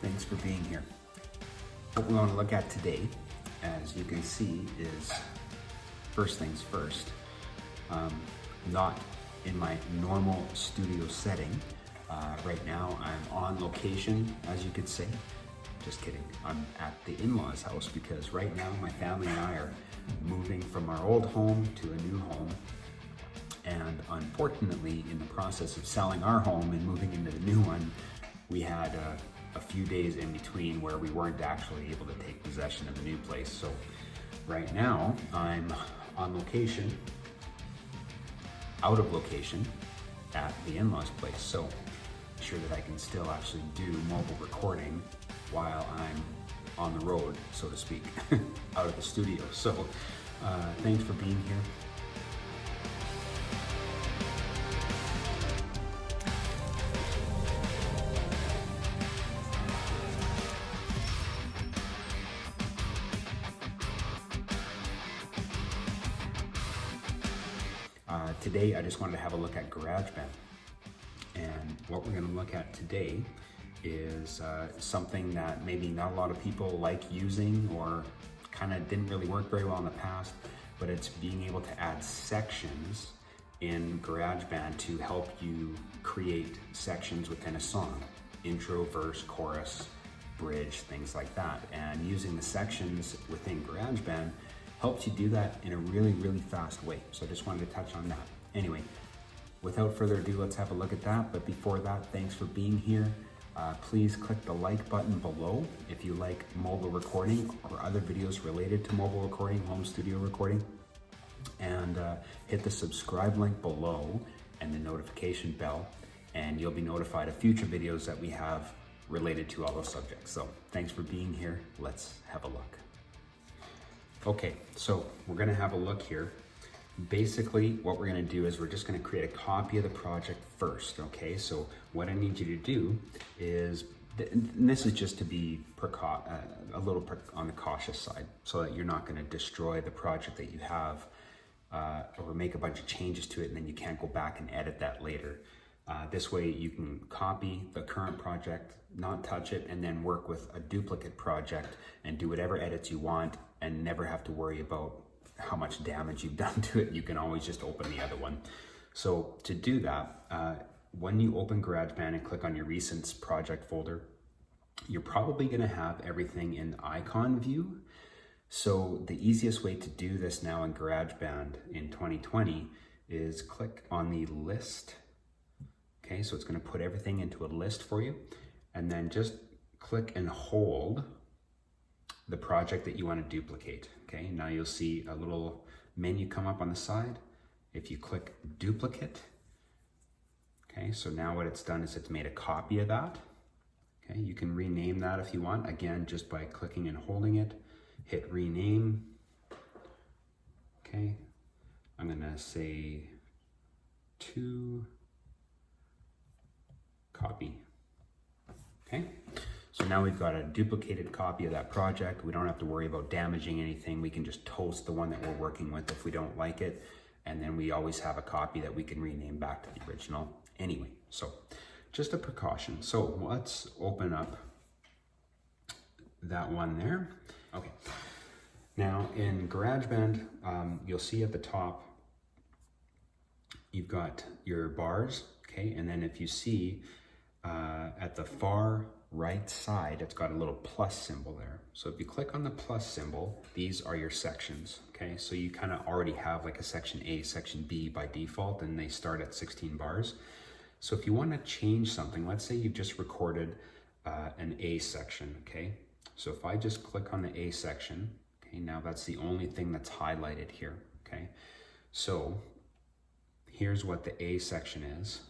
Thanks for being here. What we want to look at today, as you can see, is first things first. Not in my normal studio setting. Right now I'm on location, as you could say. Just kidding. I'm at the in-laws' house because right now my family and I are moving from our old home to a new home. And unfortunately, in the process of selling our home and moving into the new one, we had a few days in between where we weren't actually able to take possession of the new place. So right now I'm on location, out of location at the in-laws place. So sure that I can still actually do mobile recording while I'm on the road, so to speak, out of the studio. So thanks for being here. Today, I just wanted to have a look at GarageBand. And what we're going to look at today is something that maybe not a lot of people like using or kind of didn't really work very well in the past, but it's being able to add sections in GarageBand to help you create sections within a song. Intro, verse, chorus, bridge, things like that. And using the sections within GarageBand helps you do that in a really, really fast way. So I just wanted to touch on that. Anyway, without further ado, let's have a look at that. But before that, thanks for being here. Please click the like button below if you like mobile recording or other videos related to mobile recording, home studio recording. And hit the subscribe link below and the notification bell, and you'll be notified of future videos that we have related to all those subjects. So thanks for being here. Let's have a look. Okay, so we're gonna have a look here. Basically, what we're gonna do is we're just gonna create a copy of the project first, okay? So what I need you to do is, and this is just to be a little on the cautious side, so that you're not gonna destroy the project that you have or make a bunch of changes to it and then you can't go back and edit that later. This way you can copy the current project, not touch it, and then work with a duplicate project and do whatever edits you want and never have to worry about how much damage you've done to it. You can always just open the other one. So to do that, when you open GarageBand and click on your recent project folder, you're probably gonna have everything in icon view. So the easiest way to do this now in GarageBand in 2020 is click on the list. Okay, so it's gonna put everything into a list for you, and then just click and hold the project that you want to duplicate. Okay, now you'll see a little menu come up on the side. If you click duplicate, okay, so now what it's done is it's made a copy of that. Okay, you can rename that if you want, again, just by clicking and holding it, hit rename. Okay, I'm gonna say to copy. Okay, so now we've got a duplicated copy of that project. We don't have to worry about damaging anything. We can just toast the one that we're working with if we don't like it. And then we always have a copy that we can rename back to the original anyway. So just a precaution. So let's open up that one there. Okay, now in GarageBand, you'll see at the top, you've got your bars, okay? And then if you see at the far right side, it's got a little plus symbol there. So if you click on the plus symbol, these are your sections, okay? So you kind of already have like a section A, section B by default, and they start at 16 bars. So if you want to change something, let's say you've just recorded an A section, okay? So if I just click on the A section, okay, now that's the only thing that's highlighted here, okay? So here's what the A section is.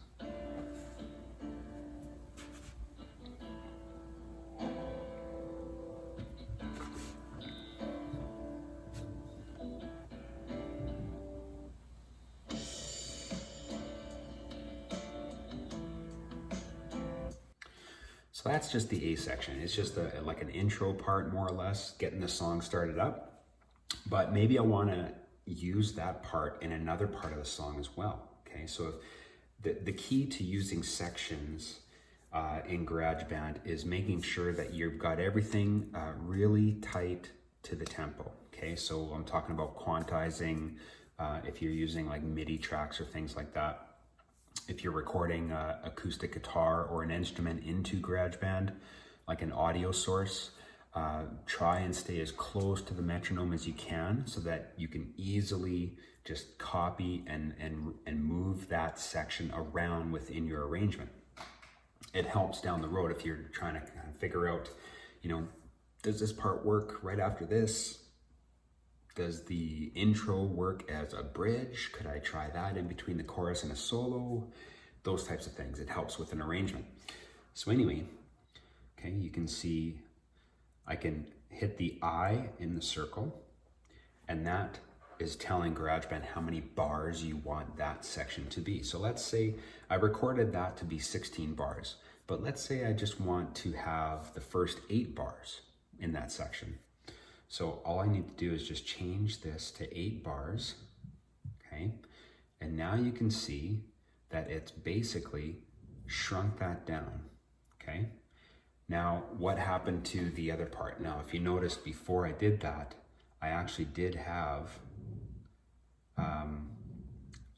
So that's just the A section. It's just like an intro part, more or less, getting the song started up. But maybe I want to use that part in another part of the song as well. Okay, so the key to using sections in GarageBand is making sure that you've got everything really tight to the tempo. Okay, so I'm talking about quantizing if you're using like MIDI tracks or things like that. If you're recording acoustic guitar or an instrument into GarageBand, like an audio source, try and stay as close to the metronome as you can so that you can easily just copy and move that section around within your arrangement. It helps down the road if you're trying to kind of figure out, you know, does this part work right after this? Does the intro work as a bridge? Could I try that in between the chorus and a solo? Those types of things. It helps with an arrangement. So anyway, okay, you can see I can hit the I in the circle, and that is telling GarageBand how many bars you want that section to be. So let's say I recorded that to be 16 bars, but let's say I just want to have the first 8 bars in that section. So all I need to do is just change this to 8 bars, okay? And now you can see that it's basically shrunk that down, okay? Now, what happened to the other part? Now, if you noticed before I did that, I actually did have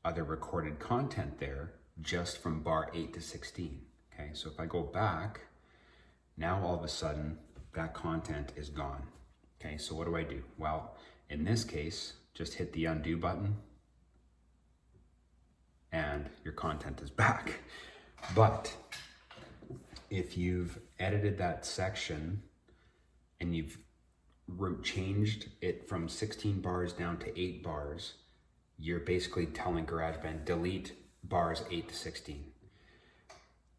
other recorded content there just from bar 8 to 16, okay? So if I go back, now all of a sudden that content is gone. Okay, so what do I do? Well, in this case, just hit the undo button and your content is back. But if you've edited that section and you've changed it from 16 bars down to 8 bars, you're basically telling GarageBand, delete bars 8 to 16.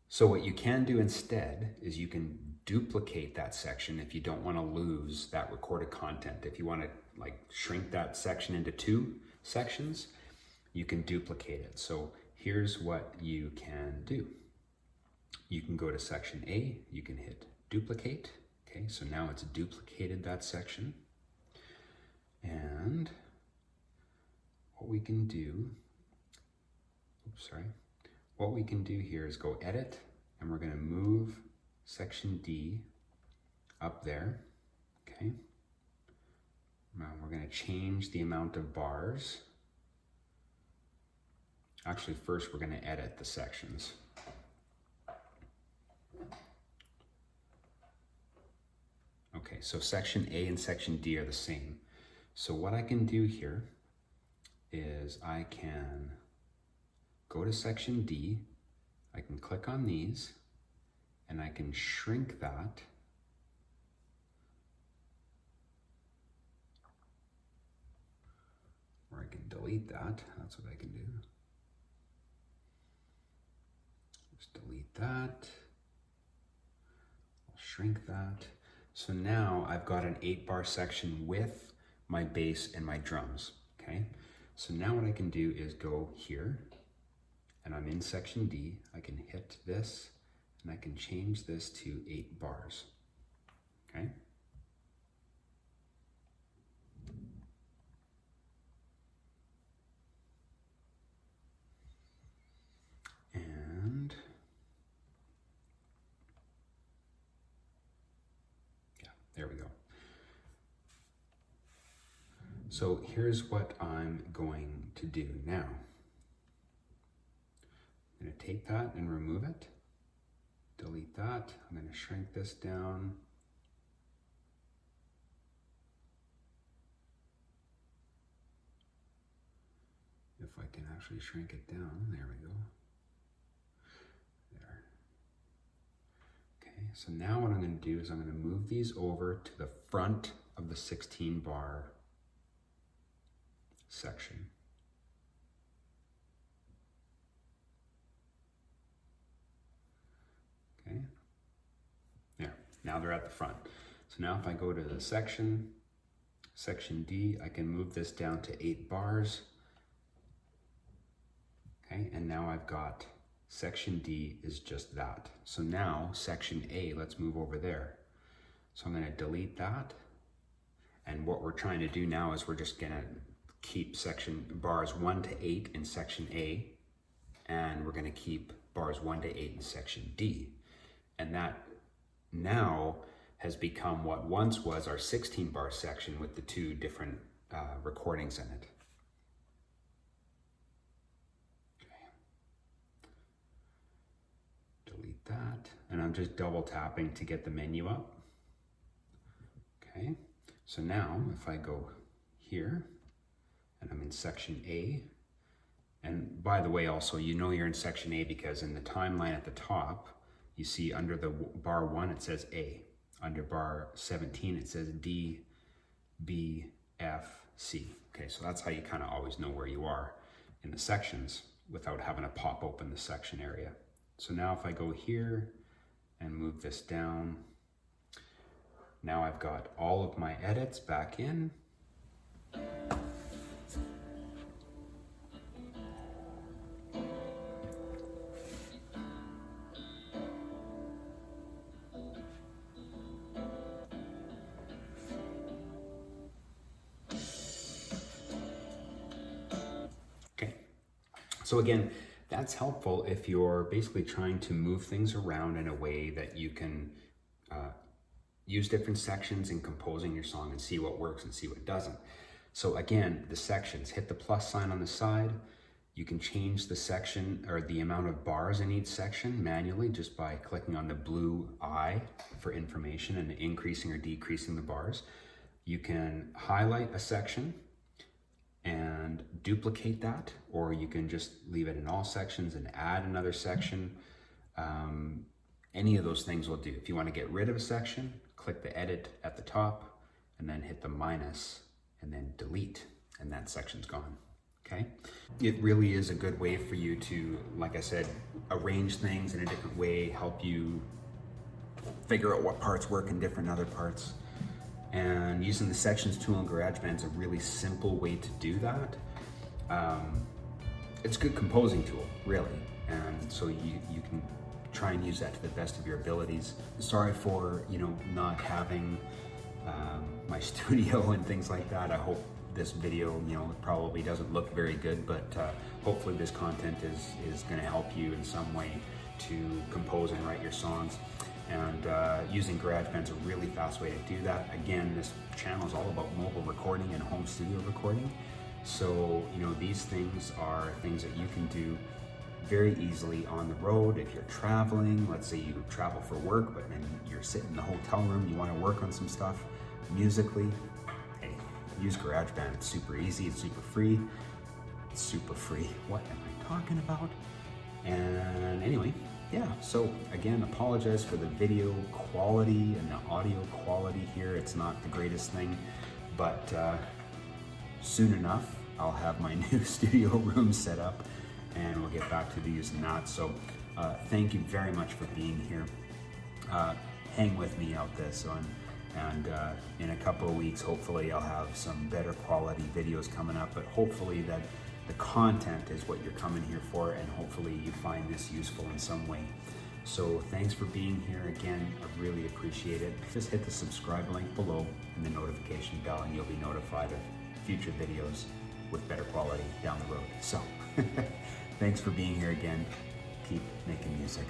So what you can do instead is you can duplicate that section if you don't want to lose that recorded content. If you want to like shrink that section into 2 sections, you can duplicate it. So here's what you can do. You can go to section A, you can hit duplicate. Okay, so now it's duplicated that section. And what we can do, what we can do here is go edit, and we're going to move section D up there, okay? Now we're going to change the amount of bars. Actually, first we're going to edit the sections. Okay, so section A and section D are the same. So what I can do here is I can go to section D, I can click on these, and I can shrink that or I can delete that. That's what I can do. Just delete that. I'll shrink that. So now I've got an 8-bar section with my bass and my drums, okay? So now what I can do is go here, and I'm in section D. I can hit this, and I can change this to 8 bars, okay? And yeah, there we go. So here's what I'm going to do now. I'm going to take that and remove it. Delete that. I'm going to shrink this down. If I can actually shrink it down, there we go. There. Okay, so now what I'm going to do is I'm going to move these over to the front of the 16-bar section. Okay, there, now they're at the front. So now if I go to the section D, I can move this down to 8 bars. Okay, and now I've got section D is just that. So now section A, let's move over there. So I'm gonna delete that. And what we're trying to do now is we're just gonna keep section bars 1 to 8 in section A, and we're gonna keep bars 1 to 8 in section D. And that now has become what once was our 16 bar section with the two different recordings in it. Delete that. And I'm just double tapping to get the menu up. Okay, so now if I go here and I'm in section A, and by the way, also, you know you're in section A because in the timeline at the top, you see under the bar 1, it says A. Under bar 17, it says D, B, F, C. Okay, so that's how you kind of always know where you are in the sections without having to pop open the section area. So now if I go here and move this down, now I've got all of my edits back in. Okay, so again, that's helpful if you're basically trying to move things around in a way that you can use different sections in composing your song and see what works and see what doesn't. So again, the sections, hit the plus sign on the side. You can change the section or the amount of bars in each section manually just by clicking on the blue eye for information and increasing or decreasing the bars. You can highlight a section and duplicate that, or you can just leave it in all sections and add another section. Any of those things will do. If you want to get rid of a section, click the edit at the top and then hit the minus and then delete, and that section's gone. Okay? It really is a good way for you to, like I said, arrange things in a different way, help you figure out what parts work in different other parts. And using the sections tool in GarageBand is a really simple way to do that. It's a good composing tool, really. And so you can try and use that to the best of your abilities. Sorry for, not having my studio and things like that. I hope this video, it probably doesn't look very good, but hopefully this content is gonna help you in some way to compose and write your songs. And using GarageBand is a really fast way to do that. Again, this channel is all about mobile recording and home studio recording. So, these things are things that you can do very easily on the road. If you're traveling, let's say you travel for work, but then you're sitting in the hotel room, you want to work on some stuff musically, hey, use GarageBand. It's super easy, it's super free. It's super free. What am I talking about? And anyway, yeah, so again, apologize for the video quality and the audio quality here. It's not the greatest thing, but soon enough, I'll have my new studio room set up and we'll get back to using that. So thank you very much for being here. Hang with me out this one. And in a couple of weeks, hopefully I'll have some better quality videos coming up, but hopefully that the content is what you're coming here for, and hopefully you find this useful in some way. So thanks for being here again. I really appreciate it. Just hit the subscribe link below and the notification bell, and you'll be notified of future videos with better quality down the road. So thanks for being here again. Keep making music.